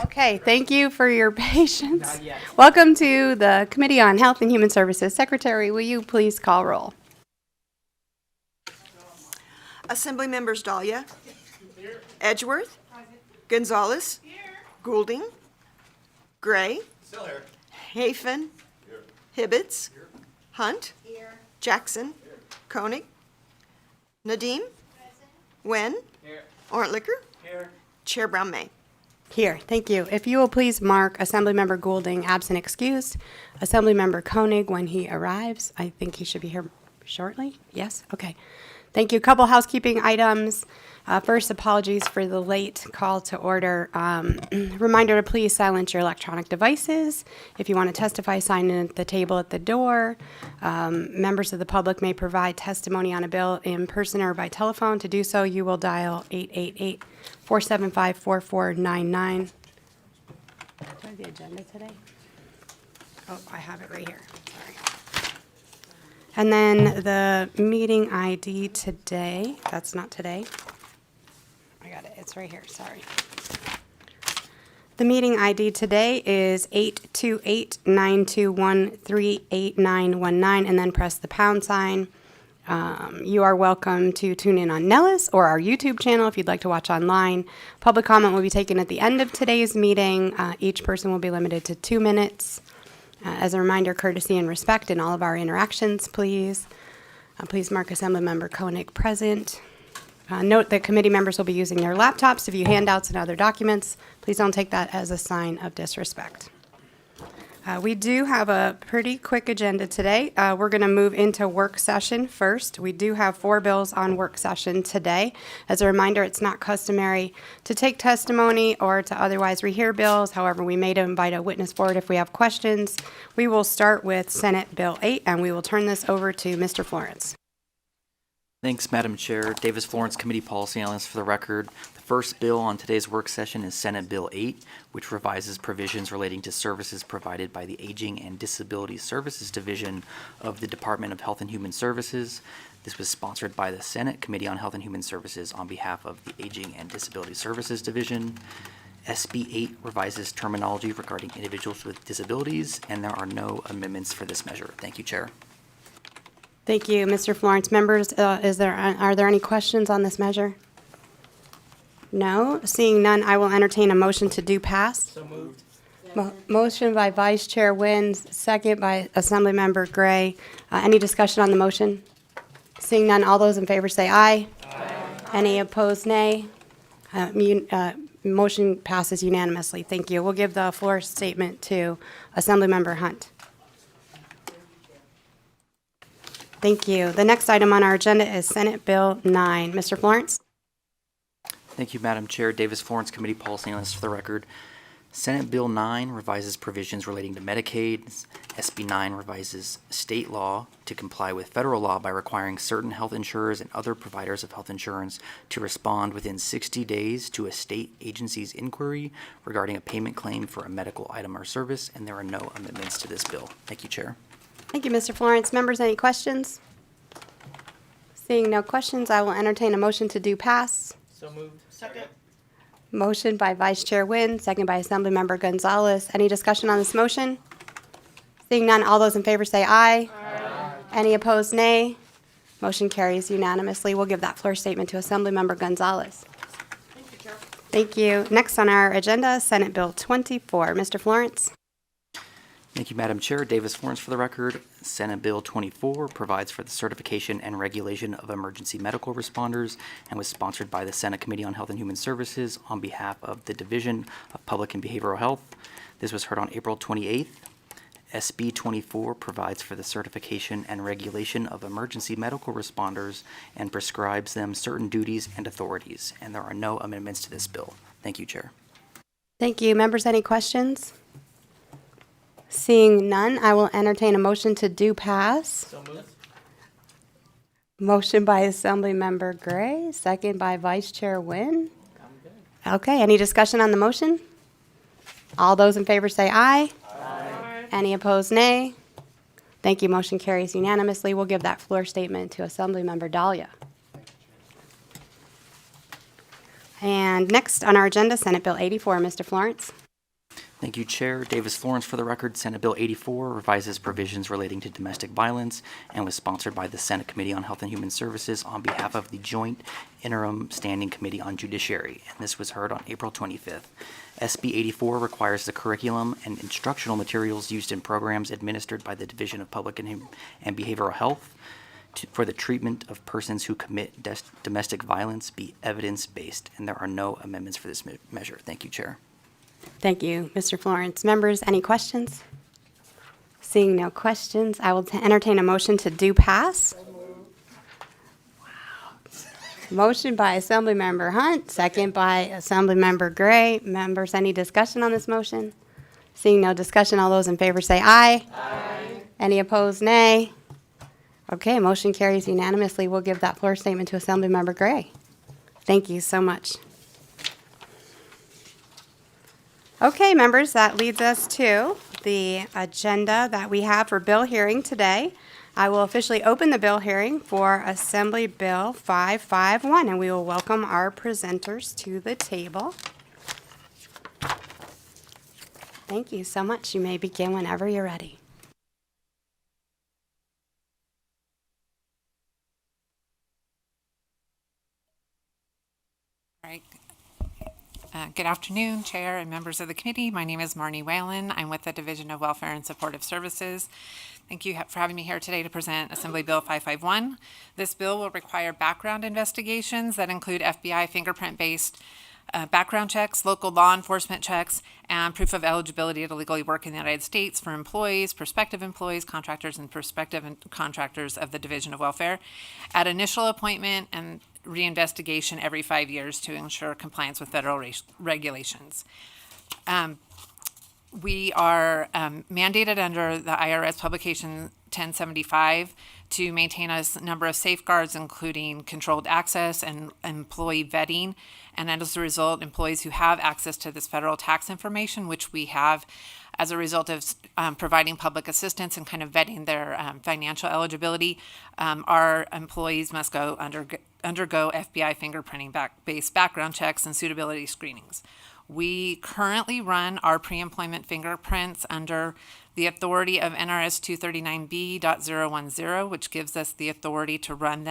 Okay, thank you for your patience. Welcome to the Committee on Health and Human Services. Secretary, will you please call roll? Assembly members Dahlia. Here. Edgeworth. Gonzalez. Here. Goulding. Gray. Still here. Hafen. Here. Hibbets. Here. Hunt. Here. Jackson. Here. Koenig. Nadeem. Present. Wen. Here. Orntlicker. Here. Chair Brown-May. Here, thank you. If you will please mark Assemblymember Goulding absent excused. Assemblymember Koenig when he arrives. I think he should be here shortly. Yes? Okay. Thank you. A couple housekeeping items. First, apologies for the late call to order. Reminder to please silence your electronic devices. If you want to testify, sign in at the table at the door. Members of the public may provide testimony on a bill in person or by telephone. To do so, you will dial 888-475-4499. Do I have the agenda today? Oh, I have it right here. Sorry. And then the meeting ID today, that's not today. I got it, it's right here, sorry. The meeting ID today is 828-921-38919, and then press the pound sign. You are welcome to tune in on Nellis or our YouTube channel if you'd like to watch online. Public comment will be taken at the end of today's meeting. Each person will be limited to 2 minutes. As a reminder, courtesy and respect in all of our interactions, please. Please mark Assemblymember Koenig present. Note that committee members will be using their laptops to view handouts and other documents. Please don't take that as a sign of disrespect. We do have a pretty quick agenda today. We're going to move into work session first. We do have 4 bills on work session today. As a reminder, it's not customary to take testimony or to otherwise rehear bills. However, we may invite a witness forward if we have questions. We will start with Senate Bill 8, and we will turn this over to Mr. Florence. Thanks, Madam Chair. Davis Florence, Committee Policy Analyst for the record. The first bill on today's work session is Senate Bill 8, which revises provisions relating to services provided by the Aging and Disability Services Division of the Department of Health and Human Services. This was sponsored by the Senate Committee on Health and Human Services on behalf of the Aging and Disability Services Division. SB 8 revises terminology regarding individuals with disabilities, and there are no amendments for this measure. Thank you, Chair. Thank you, Mr. Florence. Members, are there any questions on this measure? No? Seeing none, I will entertain a motion to do pass. So moved. Motion by Vice Chair Wins, second by Assemblymember Gray. Any discussion on the motion? Seeing none, all those in favor say aye. Aye. Any opposed, nay. Motion passes unanimously. Thank you. We'll give the floor statement to Assemblymember Hunt. Thank you. The next item on our agenda is Senate Bill 9. Mr. Florence? Thank you, Madam Chair. Davis Florence, Committee Policy Analyst for the record. Senate Bill 9 revises provisions relating to Medicaid. SB 9 revises state law to comply with federal law by requiring certain health insurers and other providers of health insurance to respond within 60 days to a state agency's inquiry regarding a payment claim for a medical item or service, and there are no amendments to this bill. Thank you, Chair. Thank you, Mr. Florence. Members, any questions? Seeing no questions, I will entertain a motion to do pass. So moved. Second. Motion by Vice Chair Wynn, second by Assemblymember Gonzalez. Any discussion on this motion? Seeing none, all those in favor say aye. Aye. Any opposed, nay. Motion carries unanimously. We'll give that floor statement to Assemblymember Gonzalez. Thank you, Chair. Thank you. Next on our agenda, Senate Bill 24. Mr. Florence? Thank you, Madam Chair. Davis Florence for the record. Senate Bill 24 provides for the certification and regulation of emergency medical responders and was sponsored by the Senate Committee on Health and Human Services on behalf of the Division of Public and Behavioral Health. This was heard on April 28th. SB 24 provides for the certification and regulation of emergency medical responders and prescribes them certain duties and authorities, and there are no amendments to this bill. Thank you, Chair. Thank you. Members, any questions? Seeing none, I will entertain a motion to do pass. So moved. Motion by Assemblymember Gray, second by Vice Chair Wynn. I'm good. Okay, any discussion on the motion? All those in favor say aye. Aye. Any opposed, nay. Thank you. Motion carries unanimously. We'll give that floor statement to Assemblymember Dahlia. And next on our agenda, Senate Bill 84. Mr. Florence. Thank you, Chair. Davis Florence for the record. Senate Bill 84 revises provisions relating to domestic violence and was sponsored by the Senate Committee on Health and Human Services on behalf of the Joint Interim Standing Committee on Judiciary, and this was heard on April 25th. SB 84 requires the curriculum and instructional materials used in programs administered by the Division of Public and Behavioral Health for the treatment of persons who commit domestic violence be evidence-based, and there are no amendments for this measure. Thank you, Chair. Thank you, Mr. Florence. Members, any questions? Seeing no questions, I will entertain a motion to do pass. Wow. Motion by Assemblymember Hunt, second by Assemblymember Gray. Members, any discussion on this motion? Seeing no discussion, all those in favor say aye. Aye. Any opposed, nay. Okay, motion carries unanimously. We'll give that floor statement to Assemblymember Gray. Thank you so much. Okay, members, that leads us to the agenda that we have for bill hearing today. I will officially open the bill hearing for Assembly Bill 551, and we will welcome our presenters to the table. Thank you so much. You may begin whenever you're ready. All right. Good afternoon, Chair and members of the committee. My name is Marnie Whalen. I'm with the Division of Welfare and Supportive Services. Thank you for having me here today to present Assembly Bill 551. This bill will require background investigations that include FBI fingerprint-based background checks, local law enforcement checks, and proof of eligibility to legally work in the United States for employees, prospective employees, contractors, and prospective contractors of the Division of Welfare at initial appointment and reinvestigation every 5 years to ensure compliance with federal regulations. We are mandated under the IRS Publication 1075 to maintain a number of safeguards, including controlled access and employee vetting. And as a result, employees who have access to this federal tax information, which we have as a result of providing public assistance and kind of vetting their financial eligibility, our employees must go undergo FBI fingerprinting-based background checks and suitability screenings. We currently run our pre-employment fingerprints under the authority of NRS 239B.010, which gives us the authority to run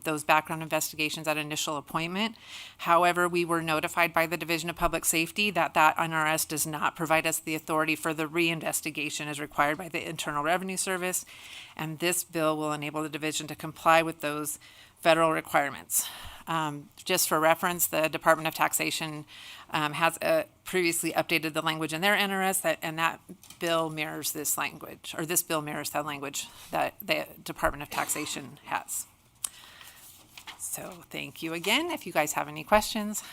those background investigations at initial appointment. However, we were notified by the Division of Public Safety that NRS does not provide us the authority for the reinvestigation as required by the Internal Revenue Service, and this bill will enable the division to comply with those federal requirements. Just for reference, the Department of Taxation has previously updated the language in their NRS, and that bill mirrors this language, or this bill mirrors that language that the Department of Taxation has. So thank you again. If you guys have any questions,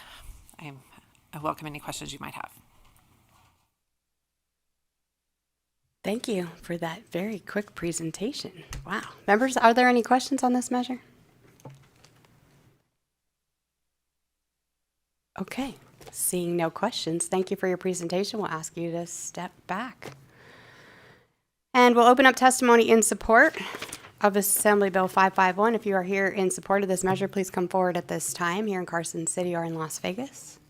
I welcome any questions you might have. Thank you for that very quick presentation. Wow. Members, are there any questions on this measure? Okay, seeing no questions, thank you for your presentation. We'll ask you to step back. And we'll open up testimony in support of Assembly Bill 551. If you are here in support of this measure, please come forward at this time here in Carson City or in Las Vegas.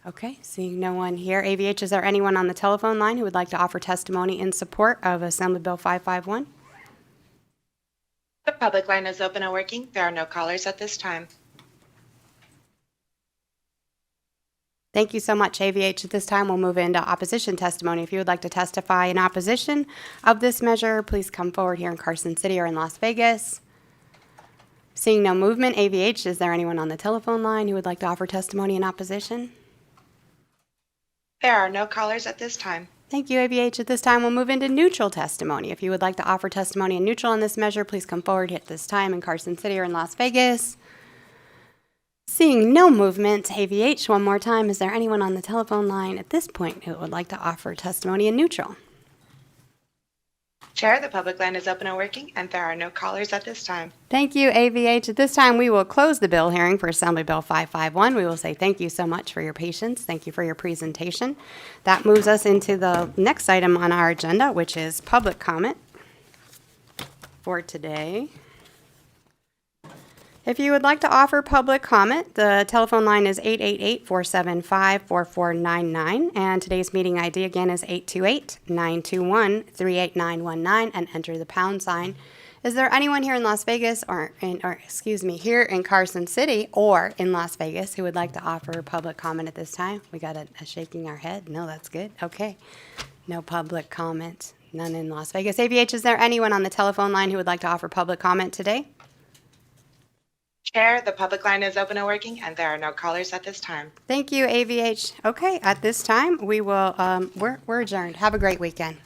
Okay, seeing no one here. AVH, is there anyone on the telephone line who would like to offer testimony in support of Assembly Bill 551? The public line is open and working. There are no callers at this time. Thank you so much, AVH. At this time, we'll move into opposition testimony. If you would like to testify in opposition of this measure, please come forward here in Carson City or in Las Vegas. Seeing no movement, AVH, is there anyone on the telephone line who would like to offer testimony in opposition? There are no callers at this time. Thank you, AVH. At this time, we'll move into neutral testimony. If you would like to offer testimony in neutral on this measure, please come forward at this time in Carson City or in Las Vegas. Seeing no movement, AVH, one more time, is there anyone on the telephone line at this point who would like to offer testimony in neutral? Chair, the public line is open and working, and there are no callers at this time. Thank you, AVH. At this time, we will close the bill hearing for Assembly Bill 551. We will say thank you so much for your patience. Thank you for your presentation. That moves us into the next item on our agenda, which is public comment for today. If you would like to offer public comment, the telephone line is 888-475-4499, and today's meeting ID again is 828-921-38919, and enter the pound sign. Is there anyone here in Las Vegas here in Carson City or in Las Vegas who would like to offer public comment at this time? We got a shaking our head. No, that's good. Okay. No public comment. None in Las Vegas. AVH, is there anyone on the telephone line who would like to offer public comment today? Chair, the public line is open and working, and there are no callers at this time. Thank you, AVH. Okay, at this time, we will, we're adjourned. Have a great weekend.